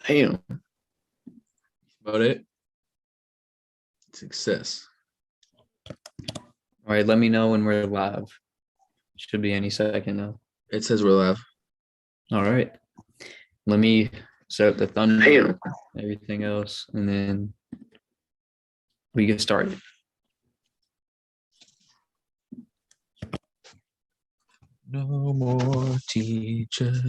Damn. About it. Success. All right, let me know when we're live. Should be any second now. It says we're live. All right. Let me set up the thunder, everything else, and then we get started. No more teachers.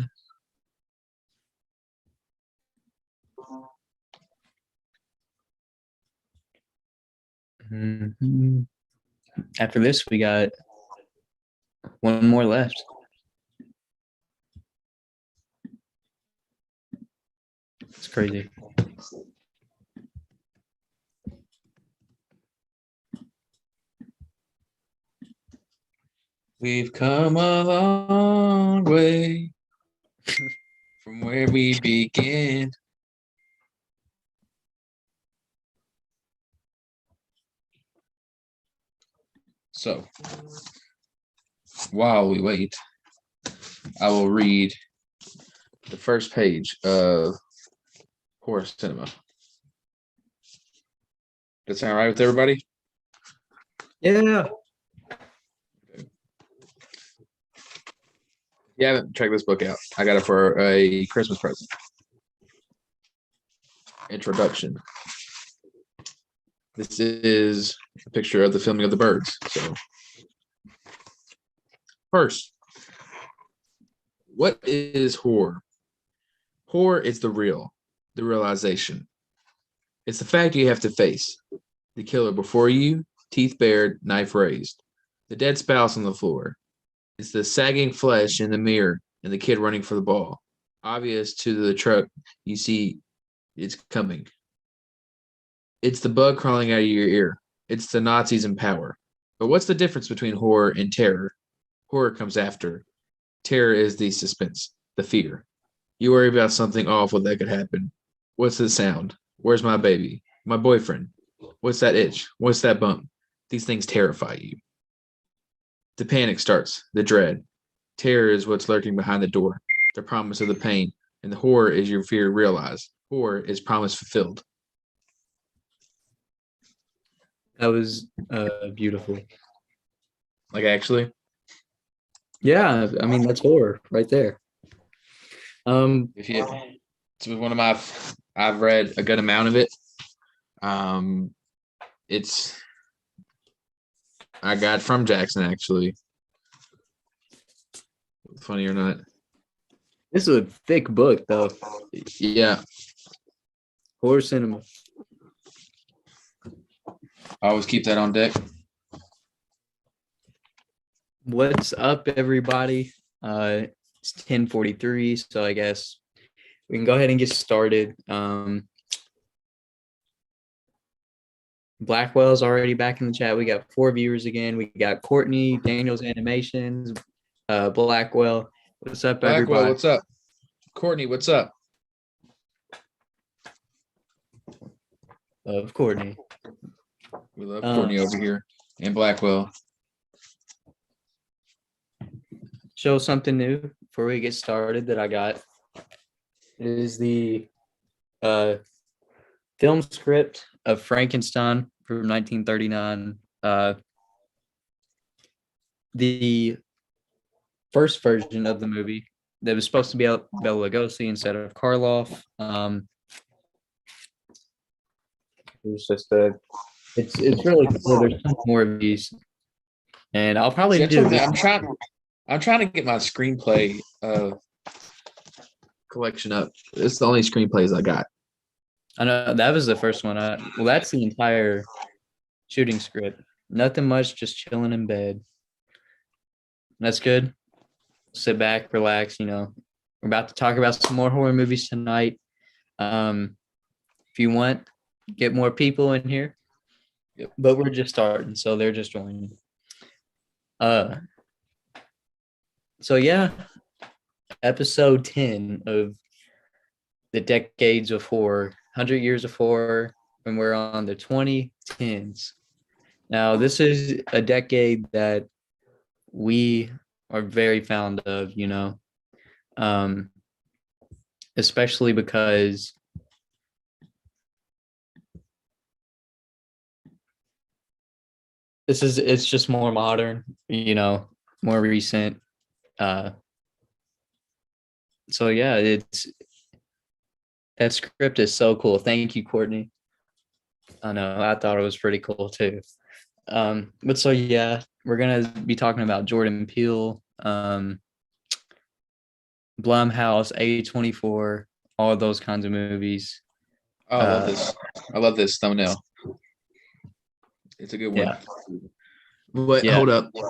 Mm-hmm. After this, we got one more left. It's crazy. We've come a long way from where we began. So, while we wait, I will read the first page of Horror Cinema. Does that sound right with everybody? Yeah. If you haven't checked this book out, I got it for a Christmas present. Introduction. This is a picture of the filming of the birds. So, first, what is horror? Horror is the realization. It's the fact you have to face the killer before you, teeth bared, knife raised, the dead spouse on the floor. It's the sagging flesh in the mirror and the kid running for the ball. Obvious to the truck, you see it's coming. It's the bug crawling out of your ear. It's the Nazis in power. But what's the difference between horror and terror? Horror comes after. Terror is the suspense, the fear. You worry about something awful that could happen. What's the sound? Where's my baby? My boyfriend? What's that itch? What's that bump? These things terrify you. The panic starts, the dread. Terror is what's lurking behind the door, the promise of the pain, and the horror is your fear realized. Horror is promise fulfilled. That was beautiful. Like, actually? Yeah, I mean, that's horror right there. If you, it's one of my, I've read a good amount of it. It's, I got from Jackson, actually. Funny or not. This is a thick book, though. Yeah. Horror Cinema. I always keep that on deck. What's up, everybody? It's 10:43, so I guess we can go ahead and get started. Blackwell's already back in the chat. We got 4 viewers again. We got Courtney, Daniel's Animations, Blackwell. What's up, everybody? Blackwell, what's up? Courtney, what's up? Of Courtney. We love Courtney over here. And Blackwell. Show something new before we get started that I got. It is the film script of Frankenstein from 1939. The first version of the movie that was supposed to be Bela Lugosi instead of Karloff. It was just it's really cool. There's some more of these, and I'll probably do. I'm trying to get my screenplay collection up. It's the only screenplays I got. I know that was the first one. Well, that's the entire shooting script. Nothing much, just chilling in bed. That's good. Sit back, relax. We're about to talk about some more horror movies tonight. If you want, get more people in here. Yep. But we're just starting, so they're just joining. So yeah, episode 10 of the Decades of Horror, 100 Years of Horror, and we're on the 2010s. Now, this is a decade that we are very fond of, especially because it's just more modern, more recent. So yeah, that script is so cool. Thank you, Courtney. I know, I thought it was pretty cool too. But so yeah, we're gonna be talking about Jordan Peele, Blumhouse, A24, all of those kinds of movies. Oh, I love this. I love this thumbnail. It's a good one. Yeah. But Yeah. hold up. Oh,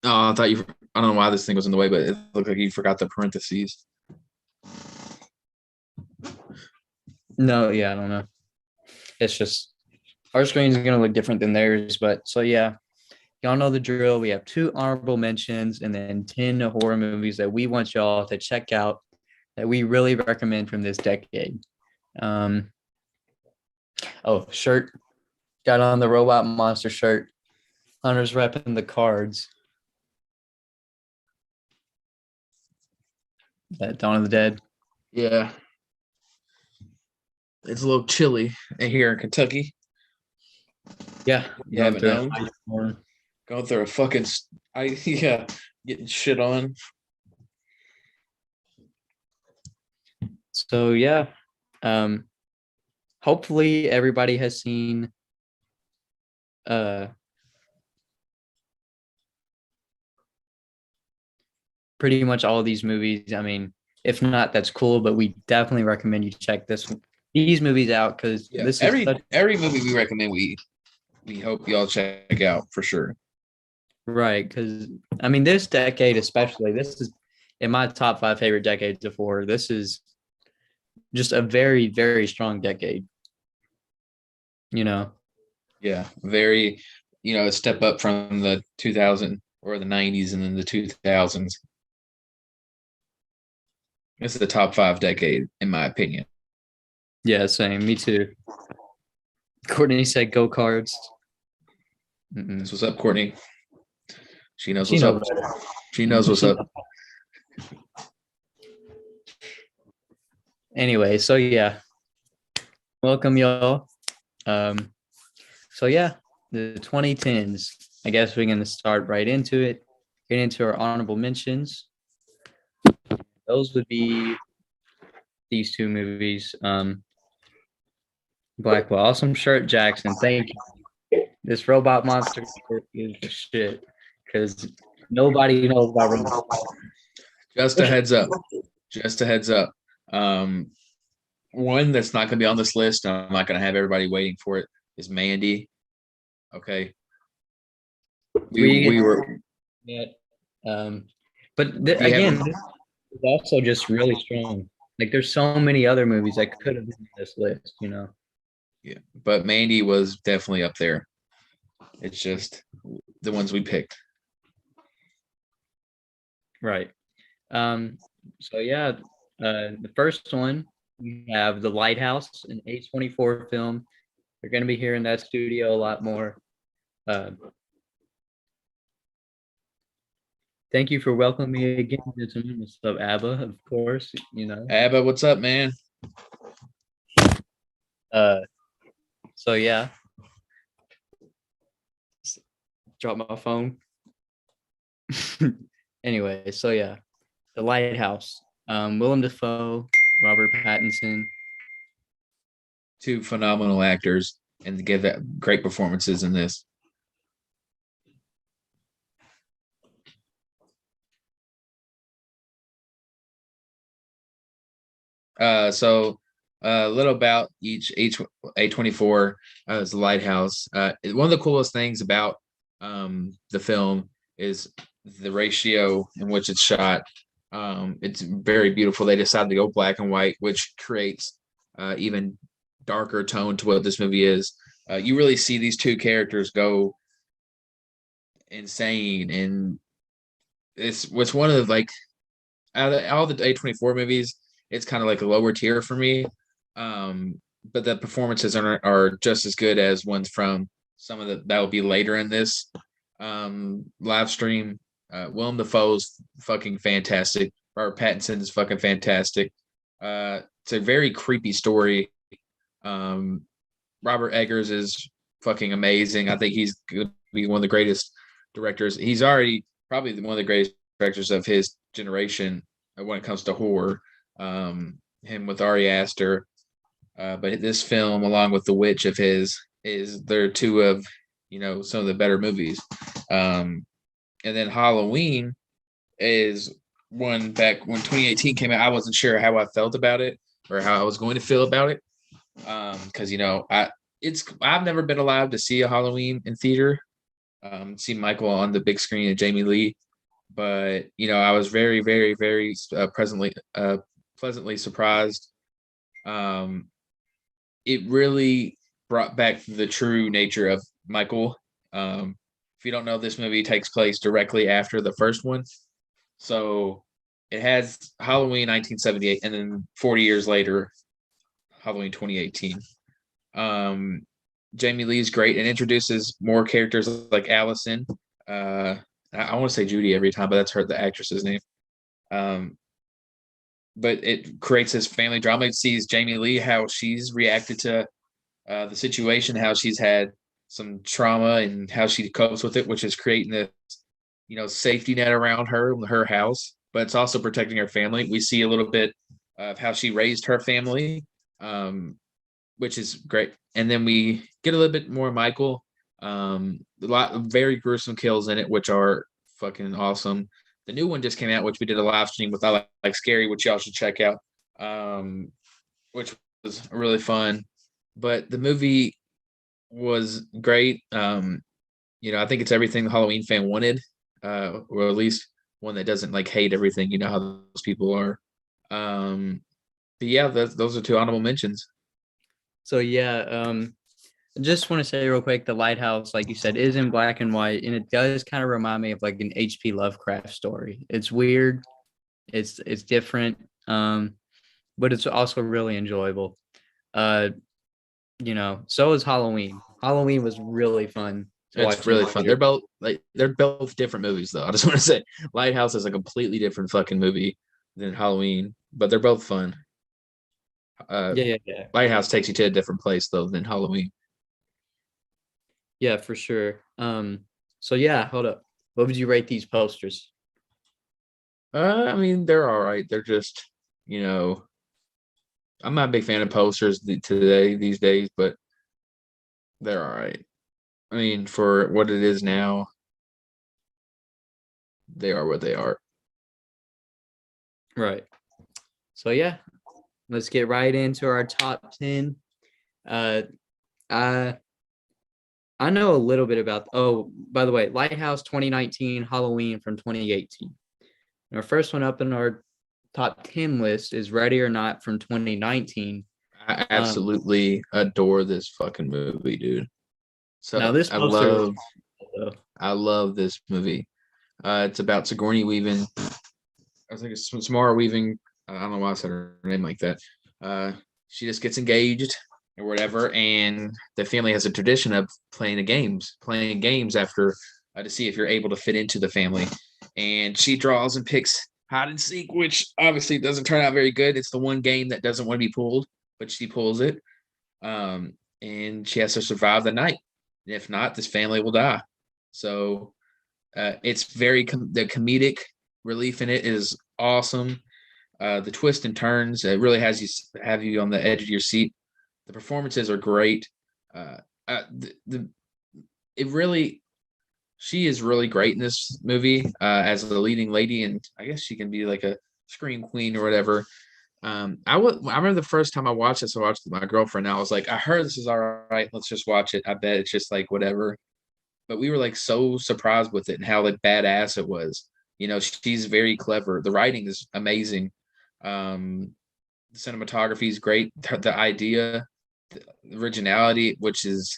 I thought you. I don't know why this thing was in the way, but it looked like you forgot the parentheses. No, yeah, I don't know. It's just our screen is gonna look different than theirs, but so yeah, y'all know the drill. We have 2 honorable mentions and then 10 horror movies that we want y'all to check out that we really recommend from this decade. Shirt. Got on the Robot Monster shirt. Hunter's repping the cards. That Dawn of the Dead. Yeah. It's a little chilly here in Kentucky. Yeah. You haven't known. Going through a fucking getting shit on. So yeah. Hopefully everybody has seen pretty much all of these movies. I mean, if not, that's cool, but we definitely recommend you check these movies out because this is every movie we recommend we hope y'all check out for sure. Right, because I mean this decade especially, this is in my top 5 favorite decades of horror. This is just a very, very strong decade. Yeah, very, a step up from the 2000 or the 90s and then the 2000s. This is the top 5 decade, in my opinion. Yeah, same. Me too. Courtney said go cards. That's what's up, Courtney. She knows what's up. She knows what's up. Anyway, so yeah. Welcome, y'all. So yeah, the 2010s. I guess we're gonna start right into it. Get into our honorable mentions. Those would be these 2 movies. Blackwell, awesome shirt, Jackson. Thank you. This Robot Monster is shit because nobody knows about Robot. Just a heads up. One that's not going to be on this list, I'm not going to have everybody waiting for it, is Mandy. Okay. We were. Yeah. But again, this is also just really strong. Like there's so many other movies that could have been on this list, Yeah, but Mandy was definitely up there. It's just the ones we picked. Right. So yeah, the first one we have the Lighthouse, an A24 film. You're going to be hearing that studio a lot more. Thank you for welcoming me again. What's up, Abba? Of course, Abba, what's up, man? So yeah. Drop my phone. Anyway, so yeah. The Lighthouse. Willem Dafoe, Robert Pattinson. 2 phenomenal actors and to give that great performances in this. So a little about each A24 is the Lighthouse. One of the coolest things about the film is the ratio in which it's shot. It's very beautiful. They decided to go black and white, which creates even darker tone to what this movie is. You really see these 2 characters go insane, and it's one of the, like, out of all the A24 movies, it's kind of like a lower tier for me. But the performances are just as good as ones from some of that will be later in this live stream. Willem Dafoe's fucking fantastic. Robert Pattinson's fucking fantastic. It's a very creepy story. Robert Eggers is fucking amazing. I think he's going to be one of the greatest directors. He's already probably one of the greatest directors of his generation when it comes to horror. Him with Ari Aster, but this film, along with The Witch of his, is they're two of some of the better movies. And then Halloween is one back when 2018 came out. I wasn't sure how I felt about it or how I was going to feel about it, because I've never been allowed to see a Halloween in theater. See Michael on the big screen and Jamie Lee, but I was very, very, very pleasantly surprised. It really brought back the true nature of Michael. If you don't know, this movie takes place directly after the first one, so it has Halloween 1978, and then 40 years later, Halloween 2018. Jamie Lee's great and introduces more characters like Allison. I want to say Judy every time, but that's the actress's name. But it creates this family drama. It sees Jamie Lee, how she's reacted to the situation, how she's had some trauma and how she copes with it, which is creating this, safety net around her house, but it's also protecting her family. We see a little bit of how she raised her family, which is great. And then we get a little bit more Michael. A lot of very gruesome kills in it, which are fucking awesome. The new one just came out, which we did a live stream with I Like Scary, which y'all should check out, which was really fun. But the movie was great. I think it's everything the Halloween fan wanted, or at least one that doesn't hate everything. You know how those people are. But yeah, those are two honorable mentions. So yeah, I just want to say real quick, the Lighthouse, like you said, is in black and white, and it does kind of remind me of an H.P. Lovecraft story. It's weird, it's different, but it's also really enjoyable. So is Halloween. Halloween was really fun. It's really fun. They're both different movies, though. I just want to say, Lighthouse is a completely different fucking movie than Halloween, but they're both fun. Yeah. Lighthouse takes you to a different place though than Halloween. Yeah, for sure. So yeah, hold up. What would you rate these posters? I mean, they're all right. They're just, I'm not a big fan of posters these days, but they're all right. I mean, for what it is now, they are what they are. Right. So yeah, let's get right into our top 10. I know a little bit about, by the way, Lighthouse 2019, Halloween from 2018. And our first one up in our top 10 list is Ready or Not from 2019. I absolutely adore this fucking movie, dude. So now this poster I love this movie. It's about Sigourney Weaving. I think it's Samara Weaving. I don't know why I said her name like that. She just gets engaged or whatever, and the family has a tradition of playing games after to see if you're able to fit into the family. And she draws and picks hide and seek, which obviously doesn't turn out very good. It's the one game that doesn't want to be pulled, but she pulls it. And she has to survive the night. If not, this family will die. So it's very the comedic relief in it is awesome. The twists and turns, it really have you on the edge of your seat. The performances are great. She is really great in this movie as the leading lady, and I guess she can be like a scream queen or whatever. I remember the first time I watched this, I watched it with my girlfriend. And I was like, I heard this is all right. Let's just watch it. I bet it's just whatever. But we were so surprised with it and how badass it was. She's very clever. The writing is amazing. The cinematography is great. The idea, the originality, which is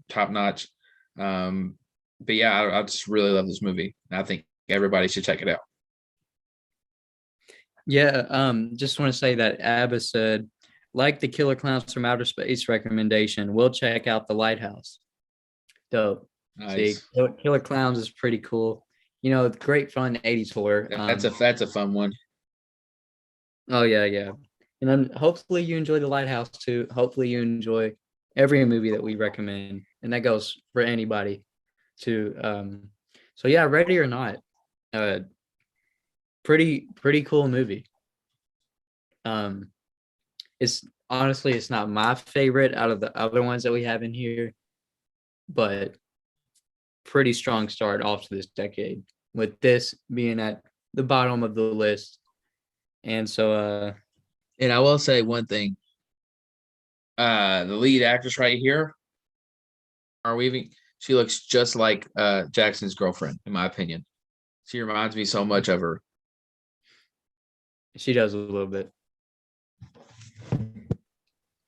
top notch. But yeah, I just really love this movie. And I think everybody should check it out. Yeah, just want to say that Abba said, like the Killer Clowns from Outer Space recommendation, we'll check out the Lighthouse. Dope. Nice. See, Killer Clowns is pretty cool. Great fun 80s horror. That's a fun one. Oh yeah. And then hopefully you enjoy the Lighthouse too. Hopefully you enjoy every movie that we recommend, and that goes for anybody too. So yeah, Ready or Not, uh, pretty cool movie. Um, it's honestly it's not my favorite out of the other ones that we have in here, but pretty strong start off to this decade with this being at the bottom of the list. And so And I will say one thing. The lead actress right here, are Weaving, she looks just like Jackson's girlfriend, in my opinion. She reminds me so much of her. she does a little bit.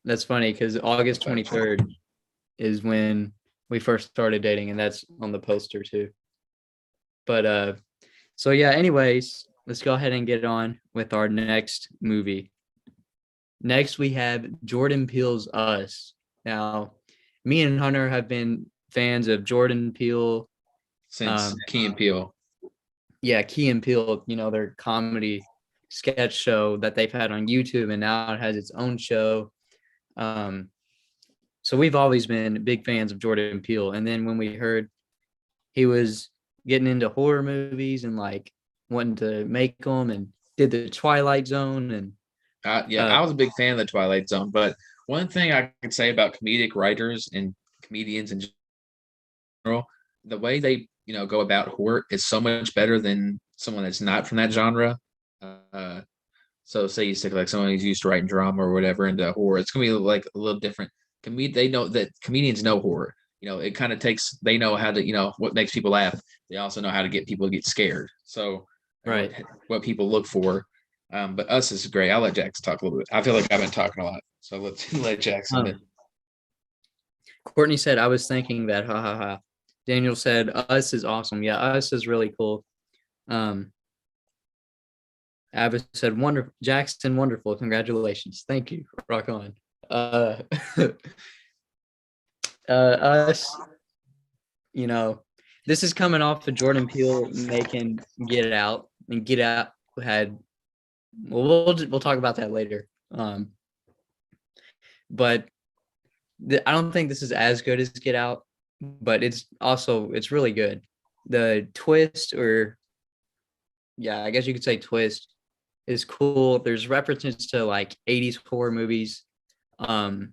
That's funny because August 23rd is when we first started dating, and that's on the poster too. But so yeah, anyways, let's go ahead and get on with our next movie. Next, we have Jordan Peele's Us. Now, me and Hunter have been fans of Jordan Peele Since Key and Peele. Yeah, Key and Peele, their comedy sketch show that they've had on YouTube, and now it has its own show. So we've always been big fans of Jordan Peele. And then when we heard he was getting into horror movies and like wanting to make them and did the Twilight Zone and I was a big fan of the Twilight Zone, but one thing I can say about comedic writers and comedians in general, the way they go about horror is so much better than someone that's not from that genre. So say you stick like someone who's used to writing drama or whatever into horror, it's gonna be like a little different. They know that comedians know horror. It kind of takes, they know how to, what makes people laugh. They also know how to get people to get scared. So right. what people look for. But Us is great. I'll let Jackson talk a little bit. I feel like I've been talking a lot, so let's let Jackson. Courtney said, "I was thinking that." Ha ha ha. Daniel said, "Us is awesome." Yeah, Us is really cool. Abbas said, "Wonderful, Jackson, wonderful. Congratulations. Thank you. Rock on." Us, this is coming off of Jordan Peele making Get Out, and Get Out had. Well, we'll talk about that later. But I don't think this is as good as Get Out, but it's really good. The twist, I guess you could say twist, is cool. There's references to like 80s horror movies that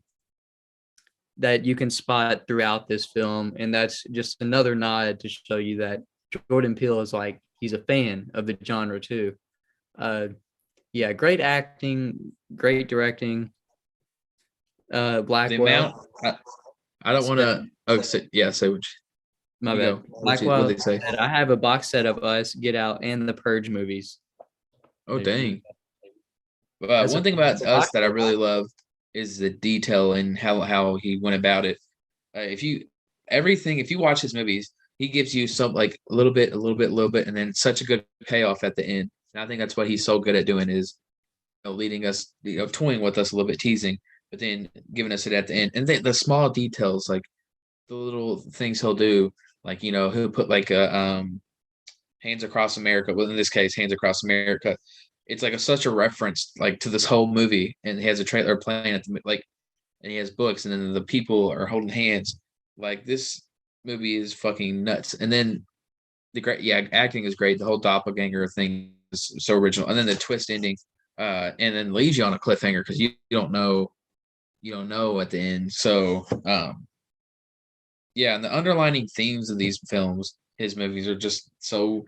you can spot throughout this film, and that's just another nod to show you that Jordan Peele is like, he's a fan of the genre too. Great acting, great directing. Blackwell. I don't want to. Say what. My bad. Blackwell. What they say? I have a box set of Us, Get Out, and the Purge movies. Oh dang! One thing about Us that I really love is the detail and how he went about it. If you watch his movies, he gives you some like a little bit, and then such a good payoff at the end. And I think that's what he's so good at doing is leading us, toying with us a little bit, teasing, but then giving us it at the end. And the small details, like the little things he'll do, like he'll put like a Hands Across America. Well, in this case, Hands Across America. It's like such a reference like to this whole movie, and he has a trailer playing at and he has books, and then the people are holding hands. Like this movie is fucking nuts. And then acting is great. The whole doppelganger thing is so original, and then the twist ending, and then leaves you on a cliffhanger because you don't know at the end. So, and the underlining themes of these films, his movies, are just so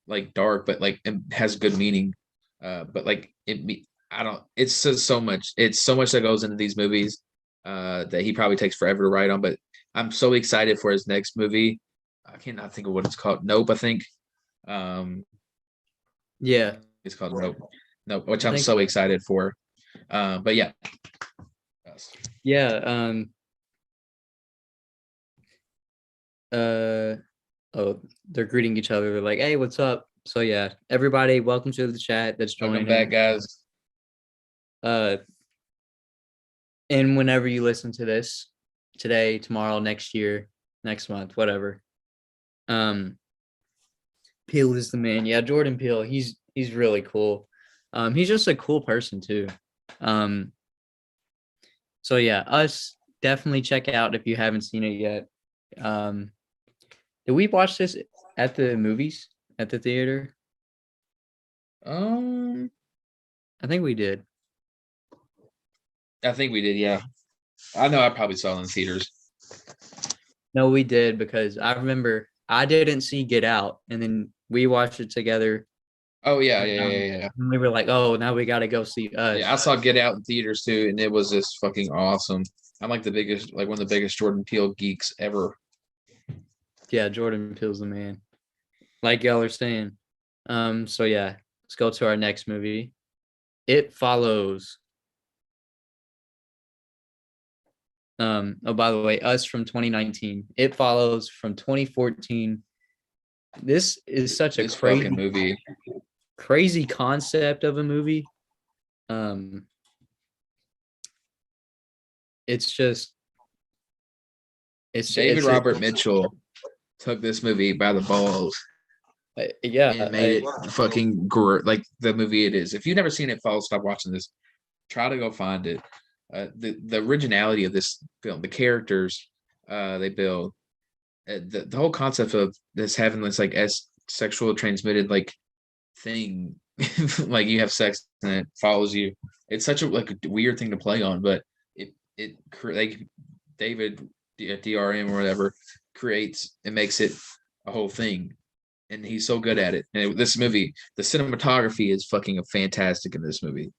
like dark, but like it has good meaning. But like it's just so much. It's so much that goes into these movies that he probably takes forever to write on. But I'm so excited for his next movie. I cannot think of what it's called. Nope, I think. It's called Nope. Nope, which I'm so excited for. But yeah. Yeah. They're greeting each other. They're like, "Hey, what's up?" So yeah, everybody, welcome to the chat that's joining. Welcome back, guys. And whenever you listen to this, today, tomorrow, next year, next month, whatever. Peele is the man. Yeah, Jordan Peele. He's really cool. He's just a cool person too. So yeah, Us, definitely check out if you haven't seen it yet. Did we watch this at the movies at the theater? Um, I think we did. I think we did. Yeah, I know. I probably saw it in theaters. No, we did because I remember I didn't see Get Out, and then we watched it together. Oh yeah. And we were like, "Oh, now we got to go see Us." Yeah, I saw Get Out in theaters too, and it was just fucking awesome. I'm like one of the biggest Jordan Peele geeks ever. Yeah, Jordan Peele's the man. Like y'all are saying. So yeah, let's go to our next movie. It Follows. Oh, by the way, Us from 2019. It Follows from 2014. This is such a This fucking movie. crazy concept of a movie. It's just David Robert Mitchell took this movie by the balls and made it fucking great, like the movie it is. If you've never seen It Follows, stop watching this. Try to go find it. The originality of this film, the characters they build, the whole concept of this having this like sexual transmitted like thing, like you have sex and it follows you. It's such a like a weird thing to play on, but it like David DRM or whatever creates and makes it a whole thing, and he's so good at it. And this movie, the cinematography is fucking fantastic in this movie.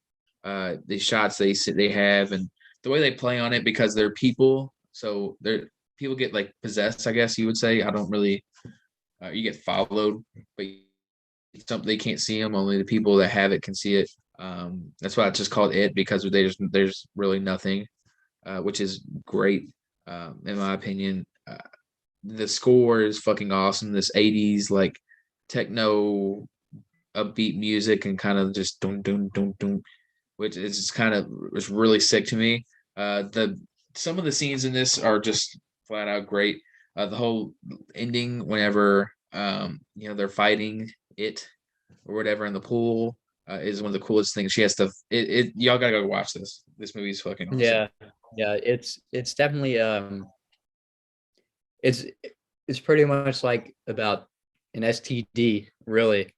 The shots they have and the way they play on it, because they're people, so they're people get like possessed, I guess you would say. I don't really you get followed, but something they can't see them, only the people that have it can see it. That's why it's just called It, because there's really nothing, which is great, in my opinion. The score is fucking awesome. This 80s like techno upbeat music and kind of just dun dun dun dun, which is just kind of was really sick to me. The some of the scenes in this are just flat out great. The whole ending whenever they're fighting it or whatever in the pool is one of the coolest things. She has to y'all gotta go watch this. This movie is fucking awesome. Yeah, it's definitely it's pretty much like about an STD, really,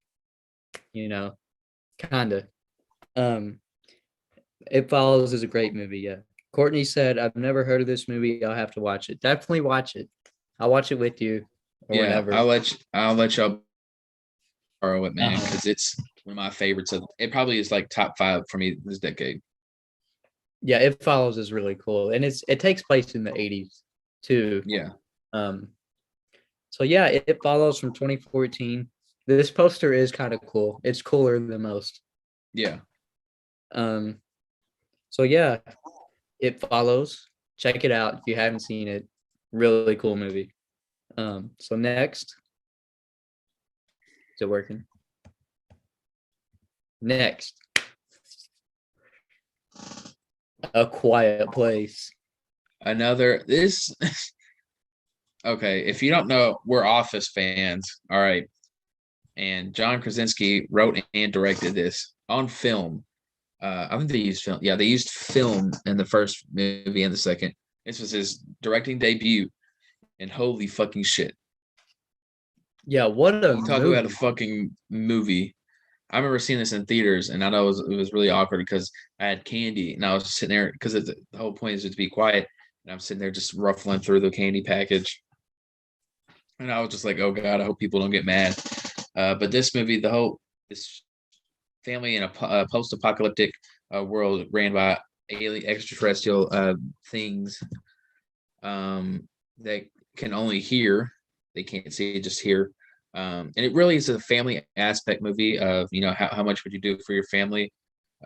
kind of. It Follows is a great movie. Yeah, Courtney said, "I've never heard of this movie. I'll have to watch it. Definitely watch it. I'll watch it with you or whenever." I'll let y'all borrow it, man, because it's one of my favorites. It probably is like top 5 for me this decade. Yeah, It Follows is really cool, and it takes place in the 80s too. Yeah. So yeah, It Follows from 2014. This poster is kind of cool. It's cooler than most. Yeah. So yeah, It Follows. Check it out if you haven't seen it. Really cool movie. So next, is it working? Next, A Quiet Place. This okay, if you don't know, we're Office fans, all right. And John Krasinski wrote and directed this on film. I think they used film. Yeah, they used film in the first movie and the second. This was his directing debut, and holy fucking shit. Yeah, what a talk about a fucking movie. I remember seeing this in theaters, and I know it was really awkward because I had candy, and I was sitting there because the whole point is to be quiet, and I'm sitting there just ruffling through the candy package, and I was just like, "Oh God, I hope people don't get mad." But this movie, this family in a post-apocalyptic world ran by alien extraterrestrial things that can only hear, they can't see, just hear. And it really is a family aspect movie of, how much would you do for your family?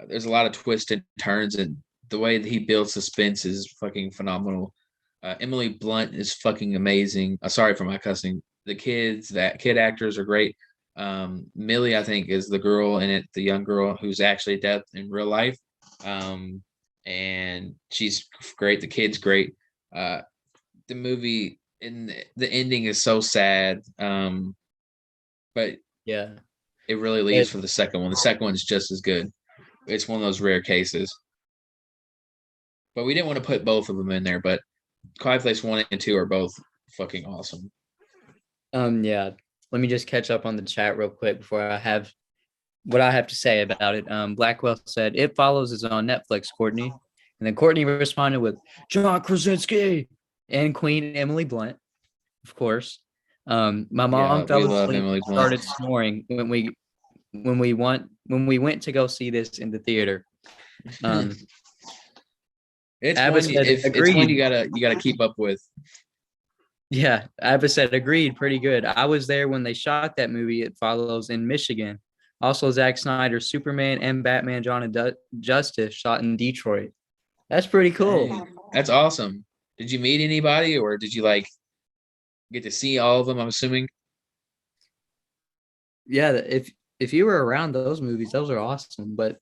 There's a lot of twists and turns, and the way that he builds suspense is fucking phenomenal. Emily Blunt is fucking amazing. Sorry for my cussing. The kid actors are great. Millie, I think, is the girl in it, the young girl who's actually dead in real life. And she's great. The kid's great. The movie and the ending is so sad. But yeah, it really leaves for the second one. The second one's just as good. It's one of those rare cases. But we didn't want to put both of them in there. But Quiet Place 1 and 2 are both fucking awesome. Yeah. Let me just catch up on the chat real quick before I have what I have to say about it. Blackwell said It Follows is on Netflix, Courtney. And then Courtney responded with John Krasinski and Queen Emily Blunt, of course. My mom Yeah, we fell love asleep Emily and Blunt. started snoring when we went to go see this in the theater. It's Abba one said if it's one agreed. you gotta keep up with. Yeah, Abba said agreed. Pretty good. I was there when they shot that movie. It Follows in Michigan. Also, Zack Snyder's Superman and Batman: Dawn of Justice shot in Detroit. That's pretty cool. Dang, that's awesome. Did you meet anybody or did you like get to see all of them? I'm assuming. Yeah, if you were around those movies, those are awesome. But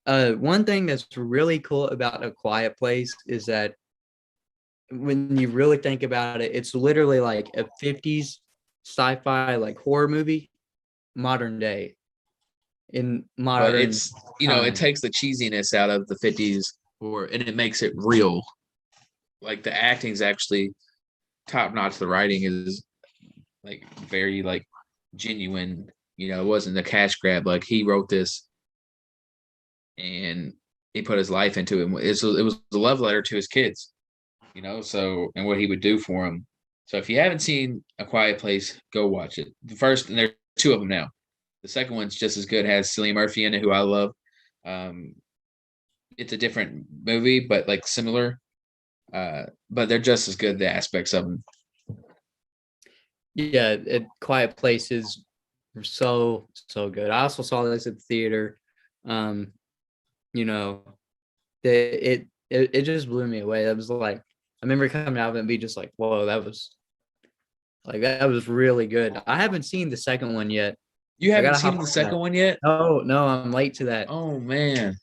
one thing that's really cool about A Quiet Place is that when you really think about it, it's literally like a 50s sci-fi like horror movie, modern day, in But modern it's it time. takes the cheesiness out of the 50s and it makes it real. Like the acting's actually top notch. The writing is like very like genuine. It wasn't a cash grab. Like he wrote this and he put his life into it. It was a love letter to his kids, so and what he would do for them. So if you haven't seen A Quiet Place, go watch it. The first, and there's two of them now. The second one's just as good. Has Cillian Murphy in it, who I love. Um, it's a different movie, but like similar. But they're just as good. The aspects of them. Yeah, Quiet Place is so good. I also saw this at the theater. Um, you know, it just blew me away. That was like I remember coming out of it and be just like, whoa, that was really good. I haven't seen the second one yet. You I haven't gotta seen hop the on second that. one yet? No, I'm late to that. Oh man.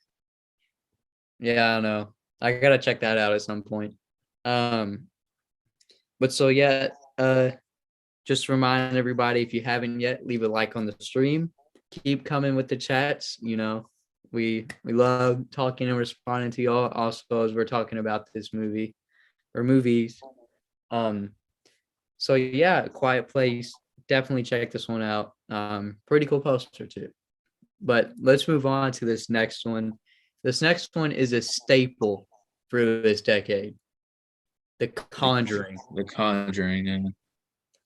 Yeah, I know. I gotta check that out at some point. Um, but so yeah, just remind everybody if you haven't yet, leave a like on the stream. Keep coming with the chats. We love talking and responding to y'all. Also, as we're talking about this movie or movies. Um, so yeah, Quiet Place. Definitely check this one out. Pretty cool poster too. But let's move on to this next one. This next one is a staple for this decade. The Conjuring. The Conjuring.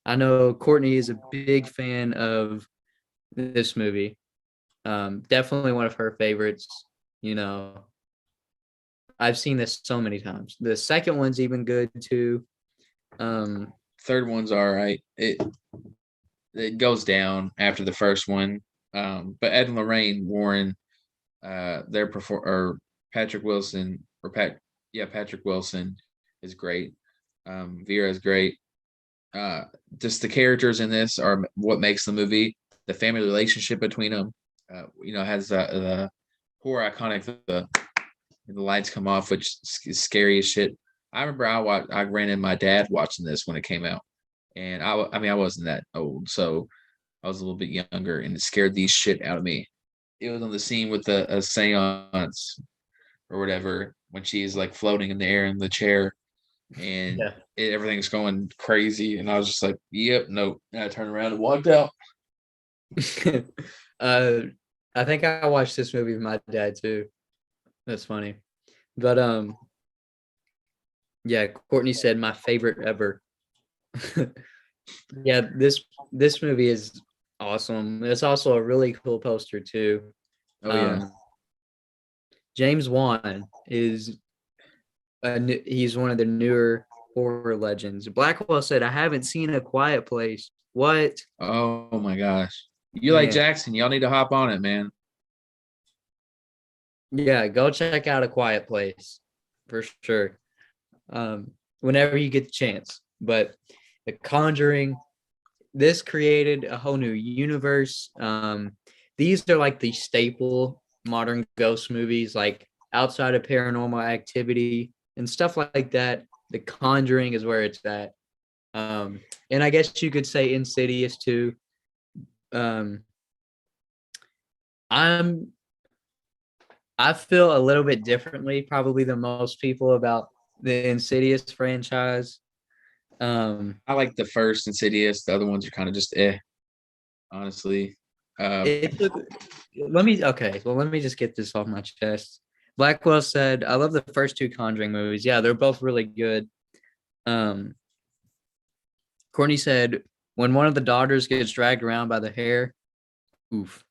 I know Courtney is a big fan of this movie. Definitely one of her favorites. You know, I've seen this so many times. The second one's even good too. Third one's all right. It goes down after the first one. But Ed and Lorraine Warren, or Patrick Wilson Patrick Wilson is great. Vera is great. Just the characters in this are what makes the movie. The family relationship between them, has the horror iconic. The lights come off, which is scary as shit. I remember I ran in my dad watching this when it came out, and I mean I wasn't that old, so I was a little bit younger, and it scared the shit out of me. It was on the scene with a seance or whatever when she's like floating in the air in the chair, and Yeah. everything's going crazy, and I was just like, "Yep, nope." And I turned around and walked out. uh, I think I watched this movie with my dad too. That's funny. But yeah, Courtney said my favorite ever. Yeah, this movie is awesome. It's also a really cool poster too. Oh yeah, James Wan is he's one of the newer horror legends. Blackwell said, I haven't seen A Quiet Place. What? oh my gosh, you like Man. Jackson? Y'all need to hop on it, man. Yeah, go check out A Quiet Place for sure. Whenever you get the chance. But The Conjuring, this created a whole new universe. These are like the staple modern ghost movies, like outside of Paranormal Activity and stuff like that. The Conjuring is where it's at. And I guess you could say Insidious too. Um, I feel a little bit differently, probably than most people, about the Insidious franchise. I like the first Insidious. The other ones are kind of just honestly. It took, let me okay. Well, let me just get this off my chest. Blackwell said, "I love the first two Conjuring movies. Yeah, they're both really good." Um, Courtney said, "When one of the daughters gets dragged around by the hair, oof,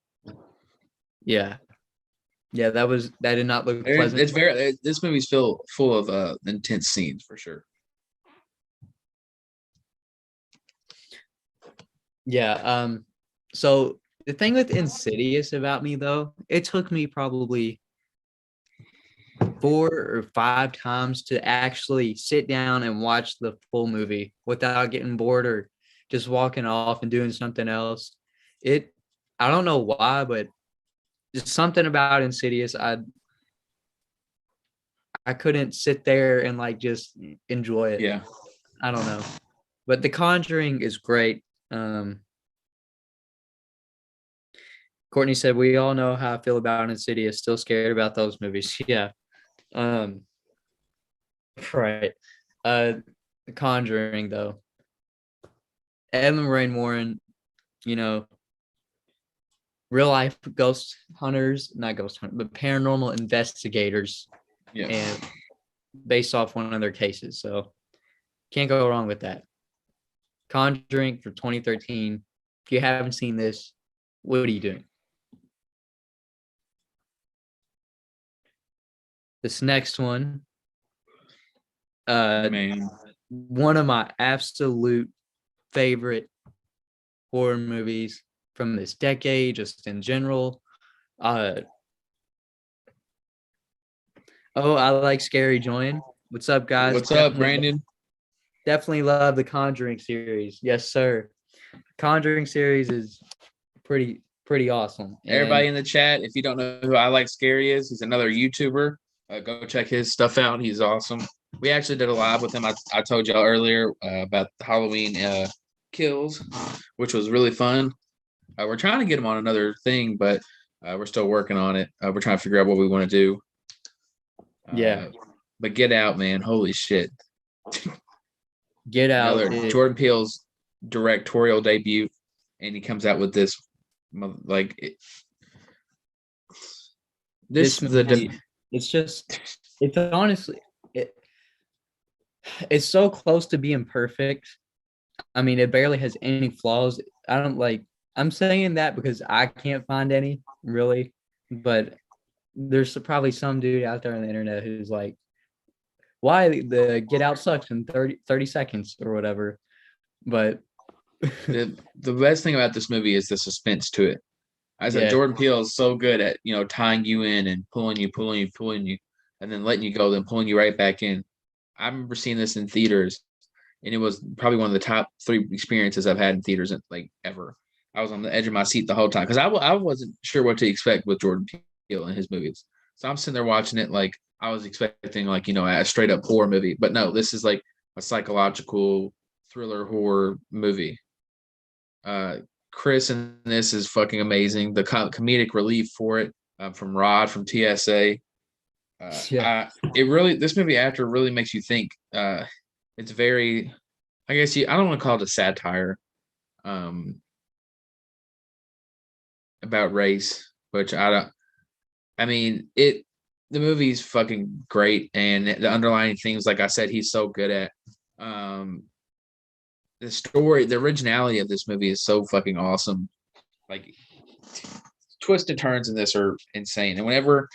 yeah, yeah, that did not look pleasant." It's very. This movie's full of intense scenes for sure. Yeah. So the thing with Insidious about me though, it took me probably 4 or 5 times to actually sit down and watch the full movie without getting bored or just walking off and doing something else. It, I don't know why, but just something about Insidious. I couldn't sit there and like just enjoy it. Yeah. I don't know, but The Conjuring is great. Courtney said, "We all know how I feel about Insidious. Still scared about those movies." Yeah. Um, right. The Conjuring though. Ed and Lorraine Warren, you know, real life ghost hunters, not ghost hunters, but paranormal investigators, Yeah. and based off one of their cases. So can't go wrong with that. Conjuring for 2013. If you haven't seen this, what are you doing? This next one, Man. one of my absolute favorite horror movies from this decade, just in general. Uh, oh, I like Scary Join. What's up, guys? What's up, Brandon? Definitely love the Conjuring series. Yes, sir. Conjuring series is pretty awesome. Everybody And in the chat, if you don't know who I Like Scary is, he's another YouTuber. Go check his stuff out. He's awesome. We actually did a live with him. I told y'all earlier about the Halloween kills, which was really fun. We're trying to get him on another thing, but we're still working on it. We're trying to figure out what we want to do. yeah, But Get Out, man, holy shit! Get Out. Jordan Peele's directorial debut, and he comes out with this, like This movie, it's honestly, it's so close to being perfect. I mean, it barely has any flaws. I'm saying that because I can't find any really, but there's probably some dude out there on the internet who's like, why the Get Out sucks in 30 seconds or whatever. But the best thing about this movie is the suspense to it. I said yeah, Jordan Peele is so good at tying you in and pulling you, and then letting you go, then pulling you right back in. I remember seeing this in theaters, and it was probably one of the top 3 experiences I've had in theaters like ever. I was on the edge of my seat the whole time because I wasn't sure what to expect with Jordan Peele and his movies. So I'm sitting there watching it like I was expecting a straight up horror movie, but no, this is like a psychological thriller horror movie. Chris in this is fucking amazing. The comedic relief for it from Rod from TSA. yeah, This movie after really makes you think. It's very, I guess I don't want to call it a satire, about race, which I don't. I mean it. The movie's fucking great, and the underlying themes, like I said, he's so good at. The story, the originality of this movie is so fucking awesome. Like twisted turns in this are insane. And whenever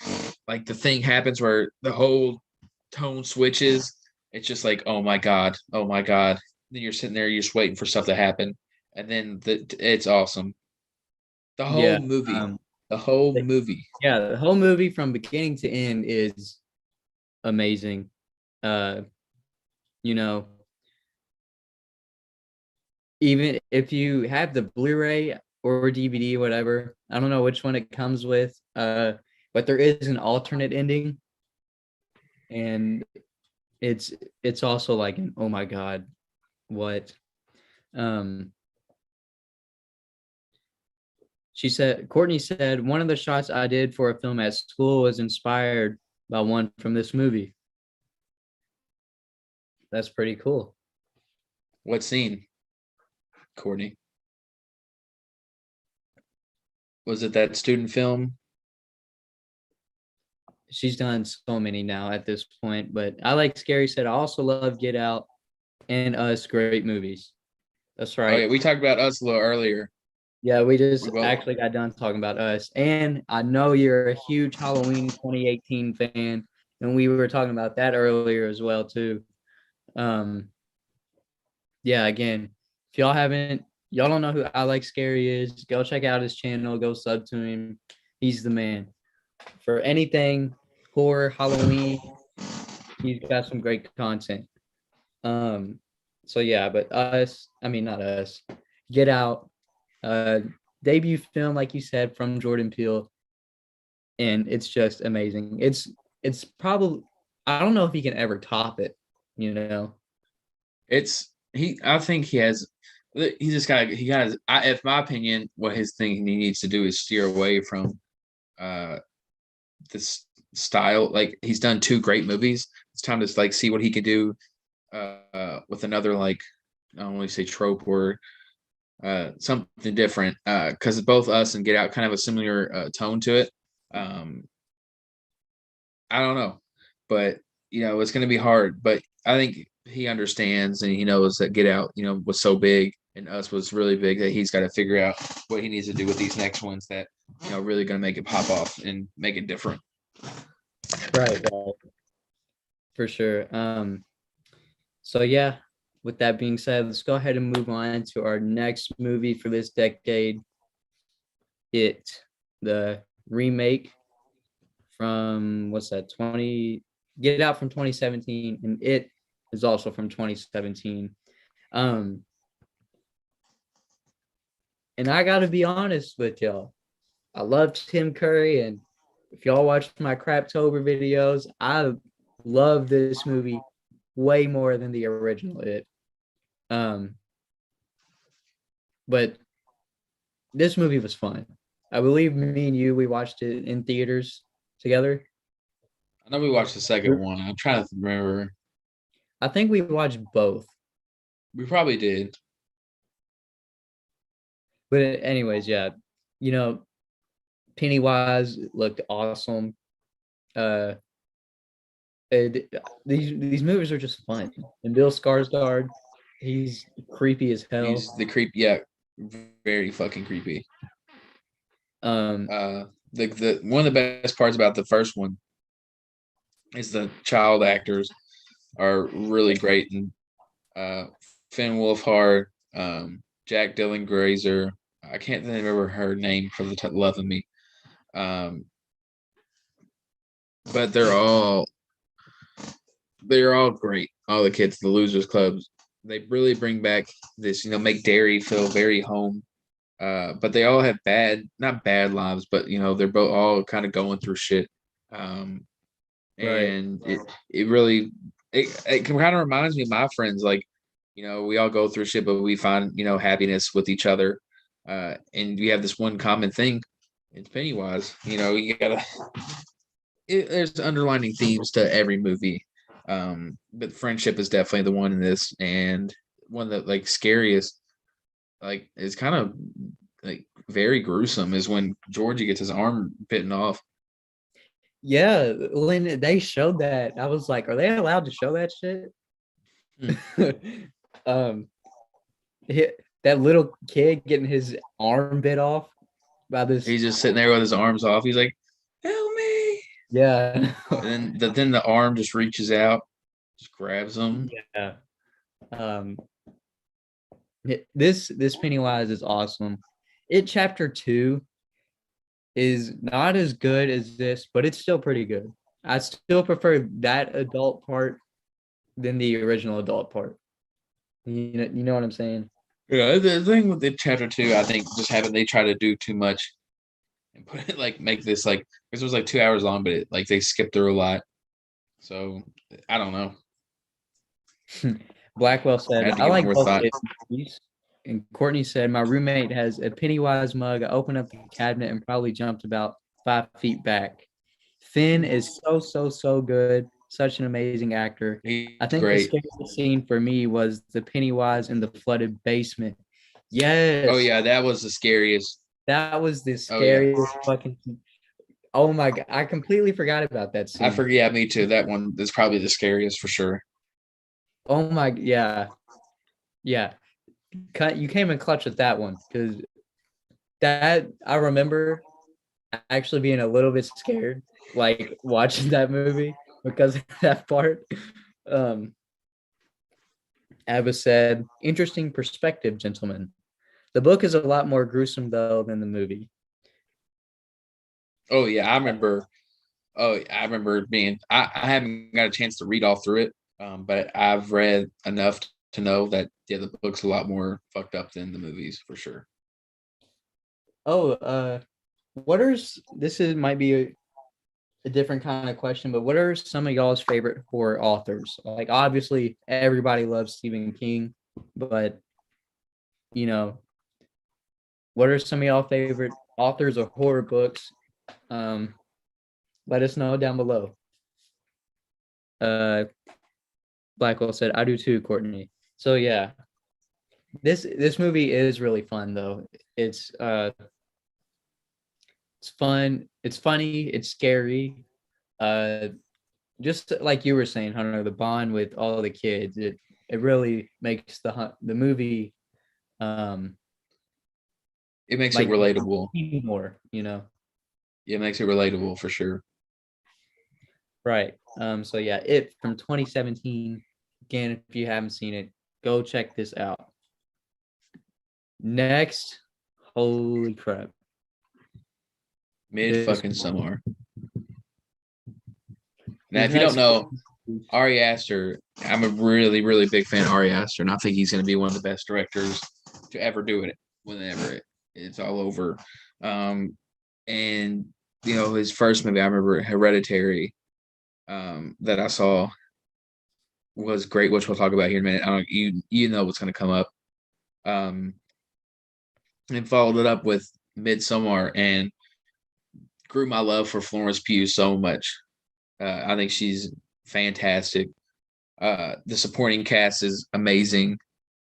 like the thing happens where the whole tone switches, it's just like, oh my God, oh my God. Then you're sitting there, you're just waiting for stuff to happen. And then it's awesome. The whole yeah. movie. The whole movie. Yeah, the whole movie from beginning to end is amazing. Uh, you know, even if you have the Blu-ray or DVD, whatever, I don't know which one it comes with, but there is an alternate ending, and it's also like an oh my God, what? Um, Courtney said, one of the shots I did for a film at school was inspired by one from this movie. That's pretty cool. What scene, Courtney? Was it that student film? She's done so many now at this point, but I like Scary said. I also love Get Out and Us. Great movies. That's Oh right. yeah, we talked about Us a little earlier. Yeah, we just We both. actually got done talking about Us. And I know you're a huge Halloween 2018 fan, and we were talking about that earlier as well too. Um, yeah, again, if y'all don't know who I Like Scary is, go check out his channel, go sub to him. He's the man. For anything horror, Halloween, he's got some great content. So yeah, but not Us, Get Out, uh, debut film, like you said, from Jordan Peele, and it's just amazing. It's probably, I don't know if he can ever top it, you know. I think he has. He just got. He got. In my opinion, what his thing he needs to do is steer away from this style. Like he's done 2 great movies. It's time to like see what he can do with another, like, I don't want to say trope or something different, because both Us and Get Out kind of have a similar tone to it. I don't know, but it's going to be hard. But I think he understands and he knows that Get Out, was so big and Us was really big that he's got to figure out what he needs to do with these next ones that really going to make it pop off and make it different. Right. For sure. So yeah, with that being said, let's go ahead and move on to our next movie for this decade. It, the remake from what's that, Get Out from 2017, and It is also from 2017. And I gotta be honest with y'all, I love Tim Curry, and if y'all watch my Craptober videos, I love this movie way more than the original It. But this movie was fun. I believe me and you, we watched it in theaters together. I know we watched the second one. I'm trying to remember. I think we watched both. We probably did. But anyways, yeah, Pennywise looked awesome. These movies are just fun. And Bill Skarsgård, he's creepy as hell. He's the creep. Yeah, very fucking creepy. The one of the best parts about the first one is the child actors are really great, and Finn Wolfhard, Jack Dylan Grazer. I can't remember her name for the love of me. But they're all great. All the kids, the Losers Clubs, they really bring back this, make Derry feel very home. But they all have not bad lives, but they're both all kind of going through shit. And it really kind of reminds me of my friends. Like, we all go through shit, but we find happiness with each other. And we have this one common thing. It's Pennywise. You gotta. There's underlining themes to every movie, but friendship is definitely the one in this, and one that like scariest, like is kind of like very gruesome, is when Georgie gets his arm bitten off. Yeah, when they showed that, I was like, are they allowed to show that shit? That little kid getting his arm bit off by this. He's just sitting there with his arms off. He's like, "Help me!" Yeah. And then the arm just reaches out, just grabs him. Yeah. This Pennywise is awesome. It Chapter 2 is not as good as this, but it's still pretty good. I still prefer that adult part than the original adult part. You know what I'm saying? Yeah, the thing with the Chapter 2, I think just they try to do too much and put it like make this like, because it was like 2 hours long, but it like they skipped through a lot. So I don't know. Blackwell said, I like both movies. And Courtney said, my roommate has a Pennywise mug. I opened up the cabinet and probably jumped about 5 feet back. Finn is so good. such an amazing actor. He's I think the great. scariest scene for me was the Pennywise in the flooded basement. Oh Yes, yeah, that was the scariest. that was the Oh yeah, scariest fucking. Oh my god, I completely forgot about that I scene. forget. Yeah, me too. That one is probably the scariest for sure. Oh my, yeah, yeah. You came in clutch with that one because that I remember actually being a little bit scared, like watching that movie because of that part. Um, Abba said, "Interesting perspective, gentlemen. The book is a lot more gruesome though than the movie." Oh yeah, I remember. Oh, I remember being. I haven't got a chance to read all through it, but I've read enough to know that yeah, the book's a lot more fucked up than the movies for sure. Oh, what are this is might be a different kind of question, but what are some of y'all's favorite horror authors? Like, obviously, everybody loves Stephen King, but you know, what are some of y'all favorite authors of horror books? Um, let us know down below. Uh, Blackwell said, "I do too, Courtney." So yeah, this movie is really fun though. It's fun. It's funny. It's scary. Uh, just like you were saying, Hunter, the bond with all the kids. It really makes the movie It makes it like relatable. more. It makes it relatable for sure. Right. So yeah, it from 2017. Again, if you haven't seen it, go check this out. Next, holy crap. Mid This fucking summer. Now, these if you don't next know, Ari Aster, I'm a really, really big fan of Ari Aster, and I think he's going to be one of the best directors to ever do it whenever it's all over. And his first movie, I remember Hereditary, that I saw was great, which we'll talk about here in a minute. I don't you know what's going to come up. Um, and followed it up with Midsommar and grew my love for Florence Pugh so much. I think she's fantastic. The supporting cast is amazing.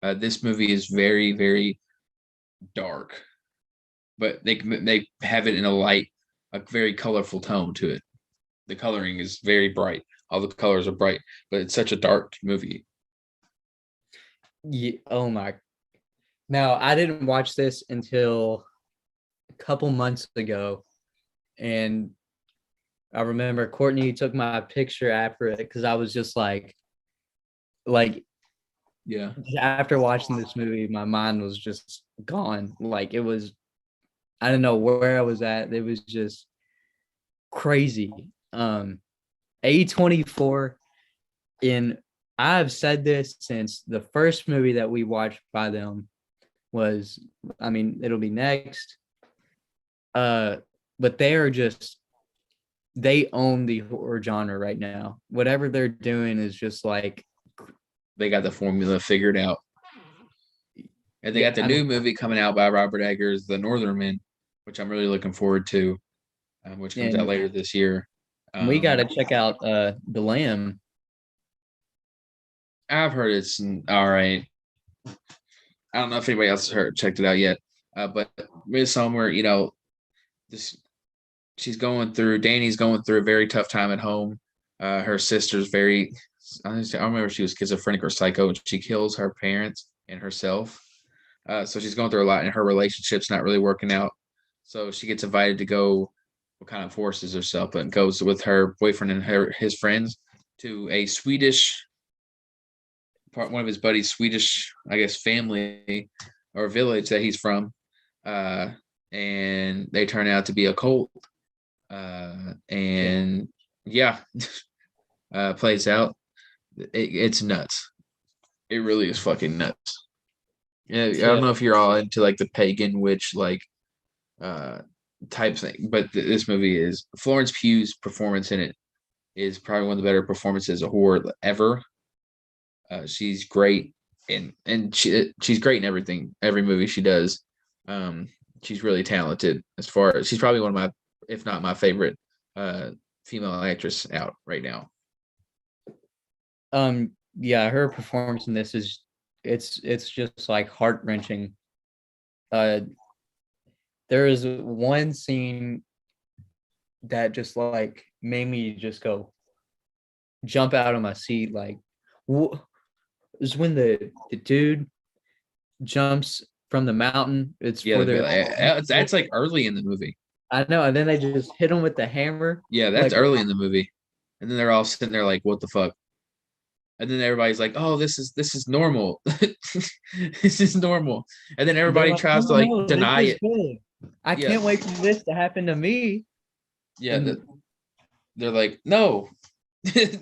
This movie is very, very dark, but they have it in a very colorful tone to it. The coloring is very bright. All the colors are bright, but it's such a dark movie. yeah, oh my. Now, I didn't watch this until a couple months ago, and I remember Courtney took my picture after it because I was just like Yeah, after watching this movie, my mind was just gone. Like it was, I don't know where I was at. It was just crazy. A24 in I've said this since the first movie that we watched by them was, I mean, it'll be next. But they own the horror genre right now. Whatever they're doing is just like, they got the formula figured out, and they yeah, got the I new mean, movie coming out by Robert Eggers, The Northern Men, which I'm really looking forward to, which comes out and later this year. we got to check out The Lamb. I've heard it's all right. I don't know if anybody else has checked it out yet, but Midsommar, this she's going through. Danny's going through a very tough time at home. Her sister's very. I don't remember if she was schizophrenic or psycho. She kills her parents and herself. So she's going through a lot, and her relationship's not really working out. So she gets invited to go. What kind of forces herself, but goes with her boyfriend and his friends to a Swedish one of his buddies' Swedish, I guess, family or village that he's from, and they turn out to be a cult. And yeah, plays out. It's nuts. It really is fucking nuts. Yeah, I don't know if you're all into like the pagan witch uh type thing, but this movie is Florence Pugh's performance in it is probably one of the better performances of horror ever. She's great, and she's great in every movie she does. She's really talented. She's probably one of my, if not my favorite, female actress out right now. Yeah, her performance in this is it's just like heart-wrenching. Uh there is one scene that just like made me just go jump out of my seat. Like, is when the dude jumps from the mountain. It's Yeah, for their. that's like early in the movie. I know, and then they just hit him with the hammer. Yeah, that's Like, early in the movie. And then they're all sitting there like, what the fuck? And then everybody's like, oh, this is normal. This is normal. And then they're everybody like, tries to no, like no, this deny is it. good. I Yeah. can't wait for this to happen to me. Yeah, And they're like, no,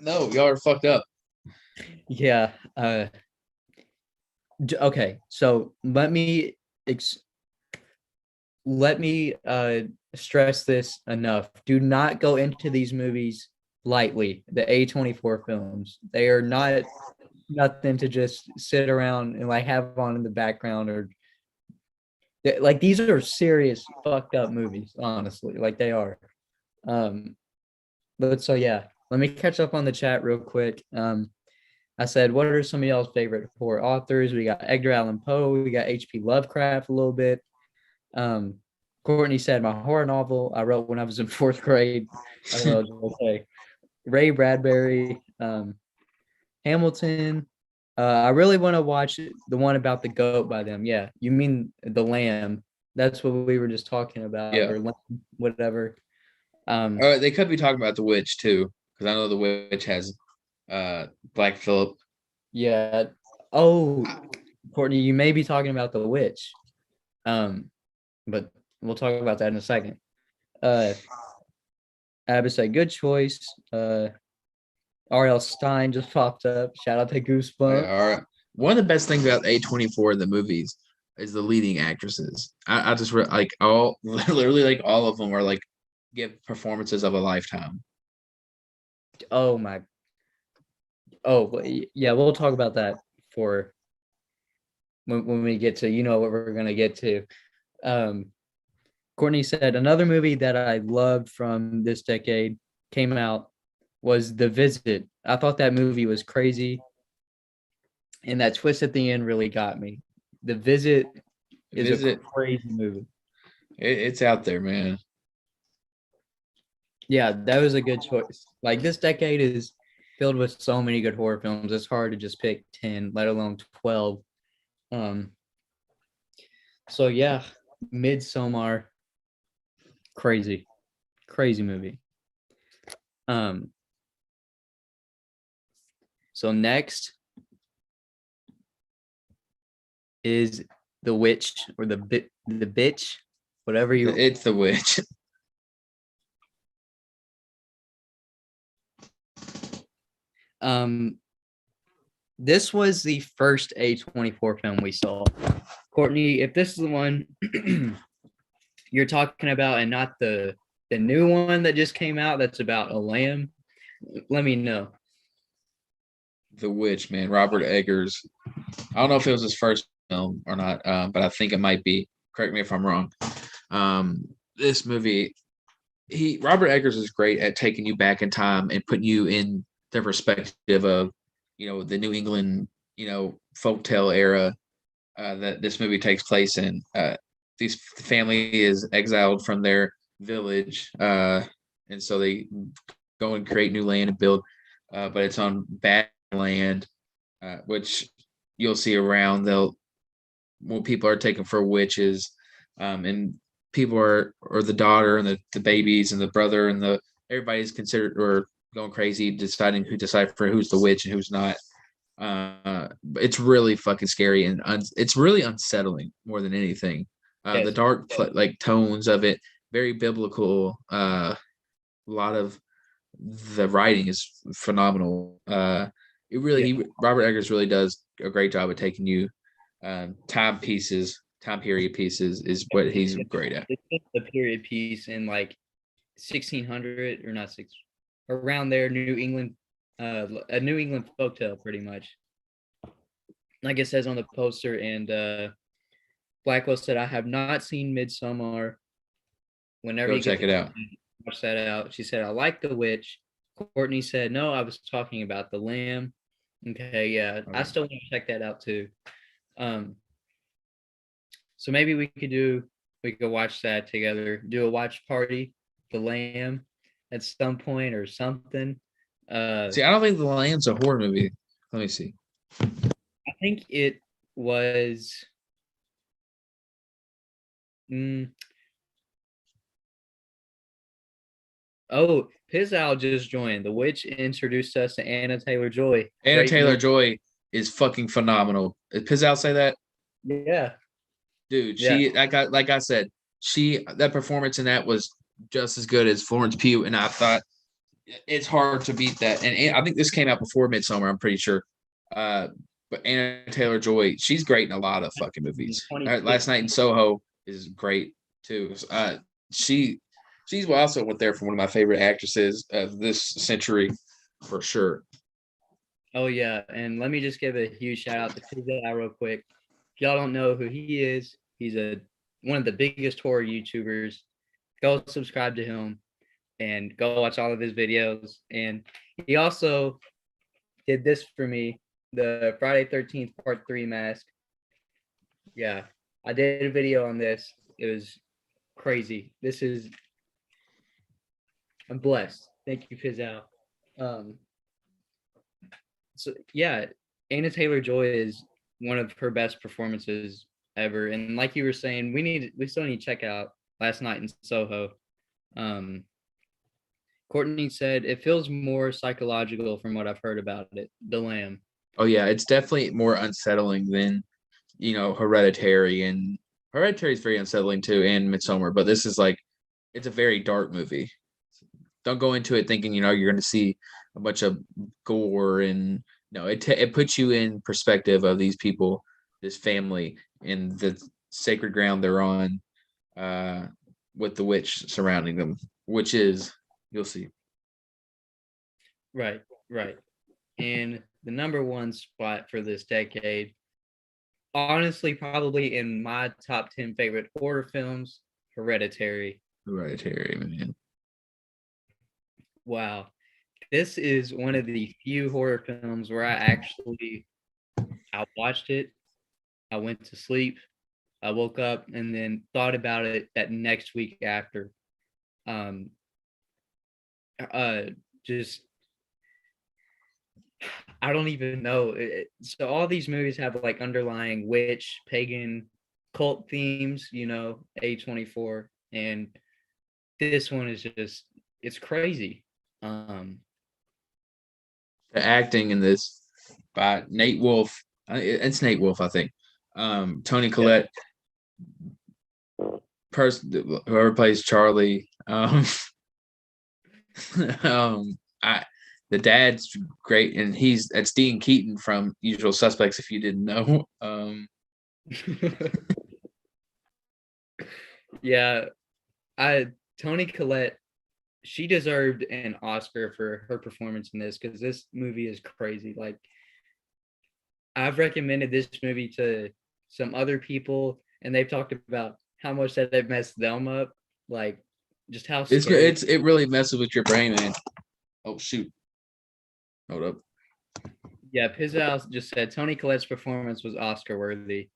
no, y'all are fucked up. yeah, okay. So let me stress this enough. Do not go into these movies lightly. The A24 films, they are not nothing to just sit around and like have on in the background, or like these are serious fucked up movies, honestly. Like they are. Um but so yeah, let me catch up on the chat real quick. I said, what are some of y'all's favorite horror authors? We got Edgar Allan Poe, we got H.P. Lovecraft a little bit. Um, Courtney said, my horror novel I wrote when I was in fourth grade. I don't know what to say. Ray Bradbury, Hamilton. I really want to watch the one about the goat by them. Yeah, you mean The Lamb. That's what we were just talking about, Yeah. or whatever. They could be talking about the witch too, because I know the witch has Black Phillip. Yeah. Oh, Courtney, you may be talking about The Witch. But we'll talk about that in a second. Abba said, good choice. R.L. Stein just popped up. Shout out to Goosebumps. All right. One of the best things about A24 in the movies is the leading actresses. I just like all literally like all of them are like give performances of a lifetime. Oh my. Oh yeah, we'll talk about that for when we get to what we're gonna get to. Courtney said another movie that I loved from this decade came out was The Visit. I thought that movie was crazy, and that twist at the end really got me. The Visit is a crazy movie. It's out there, man. Yeah, that was a good choice. Like this decade is filled with so many good horror films. It's hard to just pick 10, let alone 12. Um so yeah, Midsommar, crazy. Crazy movie. Um so next is The Witch, or the bitch, whatever you It's the witch. This was the first A24 film we saw. Courtney, if this is the one you're talking about and not the new one that just came out that's about a lamb, let me know. The Witch, man. Robert Eggers. I don't know if it was his first film or not, but I think it might be. Correct me if I'm wrong. This movie, Robert Eggers is great at taking you back in time and putting you in the perspective of, the New England, folktale era that this movie takes place in. This family is exiled from their village, and so they go and create new land and build, but it's on bad land, which you'll see around. People are taken for witches, and people or the daughter and the babies and the brother and everybody's considered or going crazy, deciding who's the witch and who's not. It's really fucking scary and it's really unsettling more than anything. The dark like tones of it, very biblical. A lot of the writing is phenomenal. Robert Eggers really does a great job of taking you time period pieces is what he's great at. It's the period piece in like 1600 or not six around there, New England, a New England folktale pretty much. Like it says on the poster, and Blackwell said, I have not seen Midsommar. Whenever Go you check it out. Watch that out. She said, I like The Witch. Courtney said, no, I was talking about The Lamb. Okay, yeah. I Okay. still want to check that out too. Um, so maybe we could watch that together. Do a watch party, The Lamb, at some point or something. See, I don't think The Lamb's a horror movie. Let me see. I think it was. Mm, oh, Pizal just joined. The Witch introduced us to Anna Taylor-Joy. Anna Great Taylor movie. Joy is fucking phenomenal. Did Pizzal say that? Yeah, Dude, yeah, she like I said, that performance in that was just as good as Florence Pugh, and I thought it's hard to beat that. And I think this came out before Midsommar, I'm pretty sure. Uh, but Anna Taylor Joy, she's great in a lot of fucking movies. Last Night in 2016. Soho is great too. She she's also went there for one of my favorite actresses of this century for sure. Oh yeah, and let me just give a huge shout out to Pizal real quick. If y'all don't know who he is, he's one of the biggest horror YouTubers. Go subscribe to him and go watch all of his videos. And he also did this for me, the Friday 13th Part 3 mask. Yeah, I did a video on this. It was crazy. I'm blessed. Thank you, Pizal. Um, so yeah, Anna Taylor-Joy is one of her best performances ever. And like you were saying, we still need to check out Last Night in Soho. Um, Courtney said it feels more psychological from what I've heard about it. The Lamb. Oh yeah, it's definitely more unsettling than Hereditary, and Hereditary is very unsettling too, and Midsommar. But this is like it's a very dark movie. Don't go into it thinking you're going to see a bunch of gore, and no, it puts you in perspective of these people, this family, and the sacred ground they're on, uh, with the witch surrounding them, which is you'll see. Right, right. And the number one spot for this decade, honestly, probably in my top 10 favorite horror films, Hereditary. Hereditary, man. Wow. This is one of the few horror films where I watched it, I went to sleep, I woke up and then thought about it that next week after. Um uh just I don't even know. So all these movies have like underlying witch, pagan, cult themes, A24, and this one is just it's crazy. Um The acting in this by Nate Wolf. It's Nate Wolf, I think. Tony yeah. Collette, whoever plays Charlie. I the dad's great, and that's Dean Keaton from Usual Suspects. If you didn't know, Yeah, I Tony Collette, she deserved an Oscar for her performance in this because this movie is crazy. Like I've recommended this movie to some other people, and they've talked about how much that they've messed them up, like just how scary. it really messes with your brain, man. Oh shoot, hold up. Yeah, Pizzow just said Toni Collette's performance was Oscar worthy.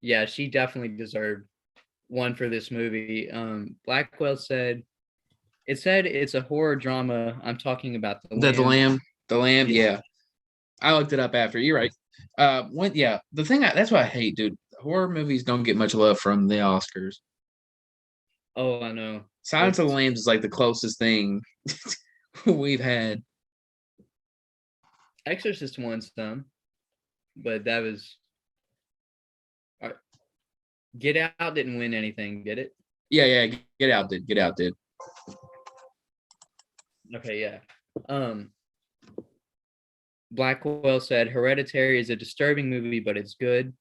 Yeah, she definitely deserved one for this movie. Blackwell said it's a horror drama. I'm talking about The The Lamb. lamb, the lamb, Yeah. yeah. I looked it up after. You're right. The thing that's what I hate, dude. Horror movies don't get much love from the Oscars. Oh, I know. Silence of the It's Lambs is like the closest thing we've had. Exorcist won some, but that was Get Out didn't win anything, did it? Yeah, yeah. Get Out did. Get Out did. Okay, yeah. Blackwell said Hereditary is a disturbing movie, but it's good.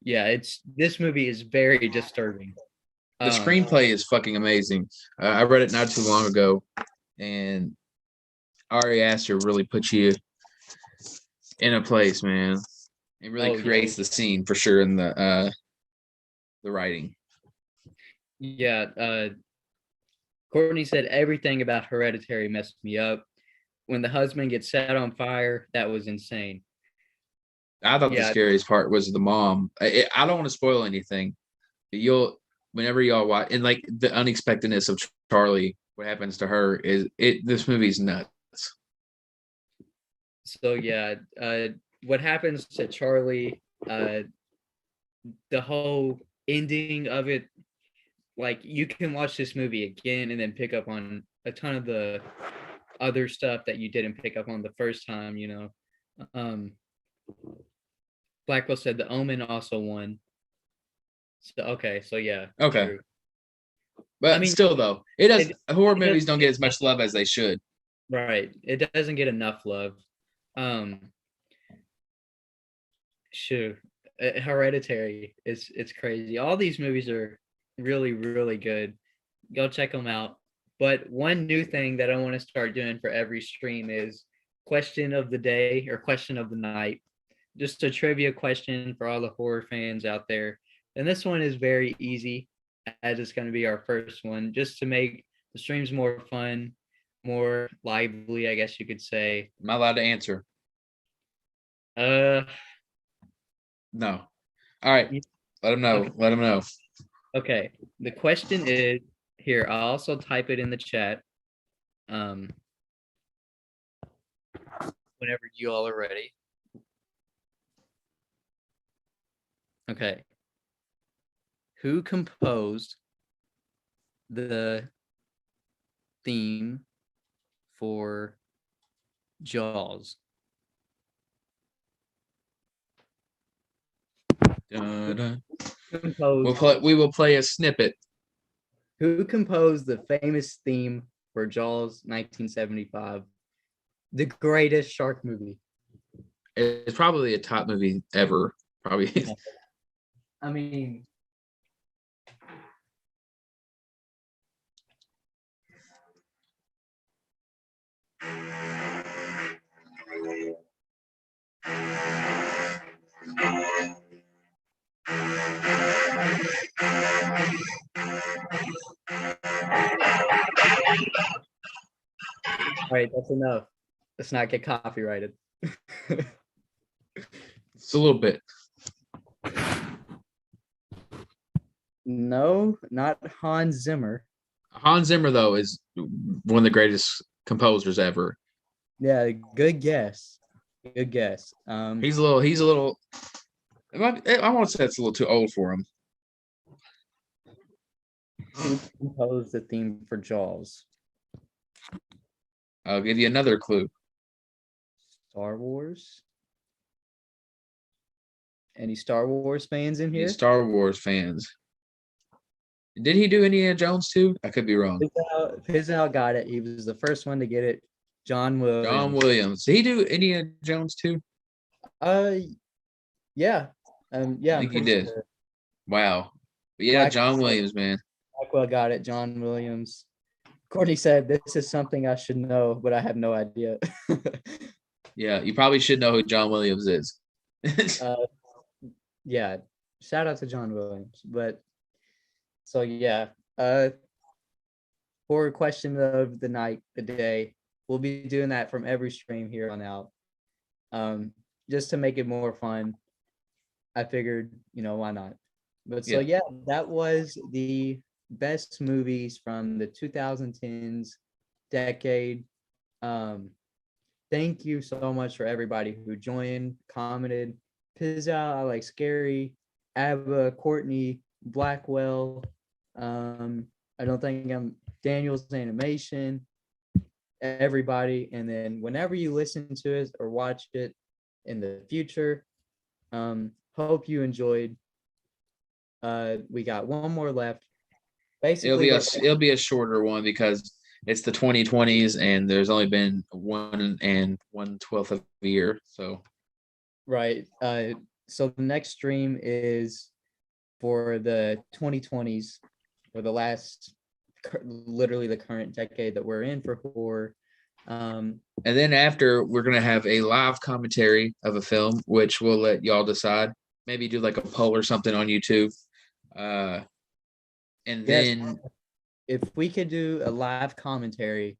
Yeah, this movie is very disturbing. The screenplay is fucking amazing. I read it not too long ago, and Ari Aster really puts you in a place, man. It really creates the scene for sure in the writing. Yeah, Courtney said everything about Hereditary messed me up. when the husband gets set on fire, that was insane. I thought the Yeah, scariest part was the mom. I don't want to spoil anything. Whenever y'all watch, and like the unexpectedness of Charlie, what happens to her is it. This movie's nuts. so yeah, what happens to Charlie, the whole ending of it, like you can watch this movie again and then pick up on a ton of the other stuff that you didn't pick up on the first time, you know. Um Blackwell said The Omen also won. So okay, so yeah, Okay, true. but I mean, still though, it does. it, Horror it movies doesn't don't get as much love as they should. right. It doesn't get enough love. Um Shoot. Hereditary is it's crazy. All these movies are really, really good. Go check them out. But one new thing that I want to start doing for every stream is question of the day or question of the night. Just a trivia question for all the horror fans out there. And this one is very easy, as it's going to be our first one, just to make the streams more fun, more lively, I guess you could say. Am I allowed to answer? Uh, No. All right. Let them know. okay. Let them know. Okay. The question is here. I'll also type it in the chat. Um, whenever you all are ready. Okay. Who composed the theme for Jaws? Dun-dun. Composed, We will play a snippet. who composed the famous theme for Jaws 1975? The greatest shark movie. It's probably a top movie ever. Probably. I mean, all right, that's enough. Let's not get copyrighted. It's a little bit. No, not Hans Zimmer. Hans Zimmer though is one of the greatest composers ever. Yeah, good guess. Good guess. He's a little. I want to say it's a little too old for him. Who composed the theme for Jaws? I'll give you another clue. Star Wars? Any Star Wars fans in here? Star Wars fans. Did he do Indiana Jones too? I could be wrong. Pizzow got it. He was the first one to get it. John Williams. John Williams. Did he do Indiana Jones too? Yeah. Yeah. I think he did. Sure. Wow. But yeah, John Williams, man. Blackwell got it. John Williams. Courtney said, "This is something I should know, but I have no idea." Yeah, you probably should know who John Williams is. Yeah. Shout out to John Williams. But so yeah. Horror question of the night, the day. We'll be doing that from every stream here on out. Just to make it more fun. I figured, why not? But so yeah, that was the best movies from the 2010s decade. Thank you so much for everybody who joined, commented. Pizza, I like Scary, Abba, Courtney, Blackwell. I don't think I'm Daniel's Animation, everybody. And then whenever you listen to it or watch it in the future, hope you enjoyed. We got one more left. Basically, it'll be a shorter one because it's the 2020s and there's only been 1/12 of a year. So right. So the next stream is for the 2020s, or the last, literally the current decade that we're in for horror. And then after, we're gonna have a live commentary of a film, which we'll let y'all decide. Maybe do like a poll or something on YouTube. And then if we could do a live commentary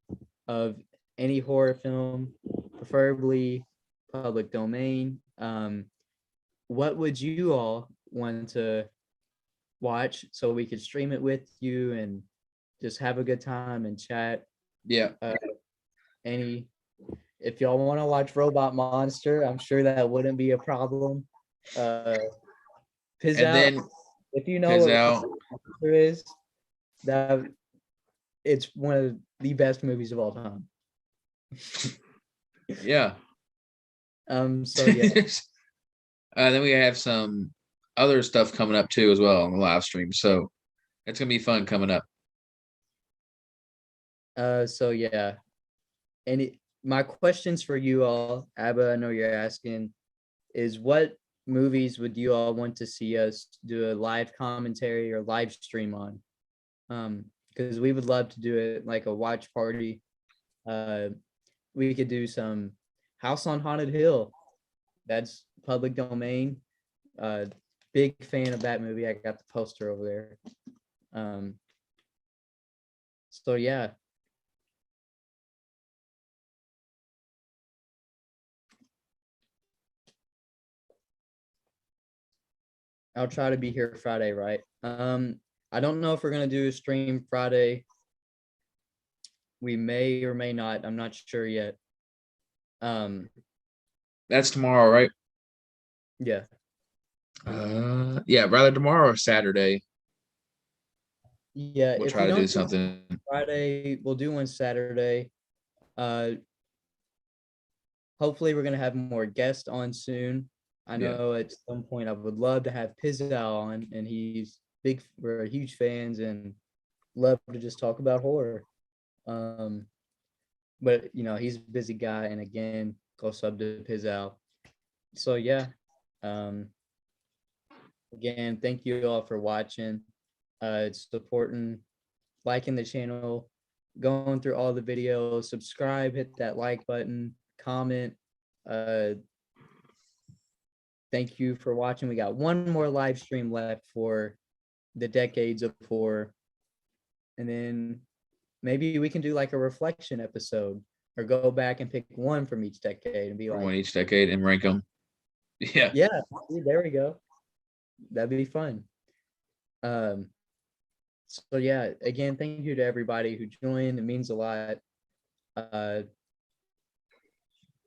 of any horror film, preferably public domain. What would you all want to watch so we could stream it with you and just have a good time and chat? Yeah. Any, if y'all want to watch Robot Monster, I'm sure that wouldn't be a problem. Piz And out, then if you know Piz what out. Monster is, that it's one of the best movies of all time. Yeah. So yeah. Then we have some other stuff coming up too as well on the live stream. So it's gonna be fun coming up. So yeah. My questions for you all, Abba, I know you're asking, is what movies would you all want to see us do a live commentary or live stream on? Because we would love to do it like a watch party. We could do some House on Haunted Hill. That's public domain. Big fan of that movie. I got the poster over there. So yeah. I'll try to be here Friday, right? I don't know if we're gonna do a stream Friday. We may or may not. I'm not sure yet. That's tomorrow, right? Yeah. Yeah, rather tomorrow or Saturday. Yeah, We'll if try we to do don't something. Friday, we'll do one Saturday. Hopefully we're gonna have more guests on soon. I know at some point I would love to have Pizzal on, and we're huge fans and love to just talk about horror. But he's a busy guy, and again, go sub to Pizzal. So yeah. Again, thank you all for watching. It's supporting, liking the channel, going through all the videos, subscribe, hit that like button, comment. Thank you for watching. We got one more live stream left for the decades of horror. And then maybe we can do like a reflection episode or go back and pick one from each decade and be like one each decade and rank them. Yeah. Yeah, there we go. That'd be fun. So yeah, again, thank you to everybody who joined. It means a lot.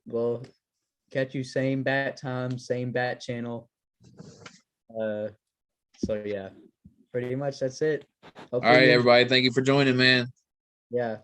We'll catch you same bat time, same bat channel. So yeah, pretty much that's it. All right, everybody. Thank you for joining, man. Yeah.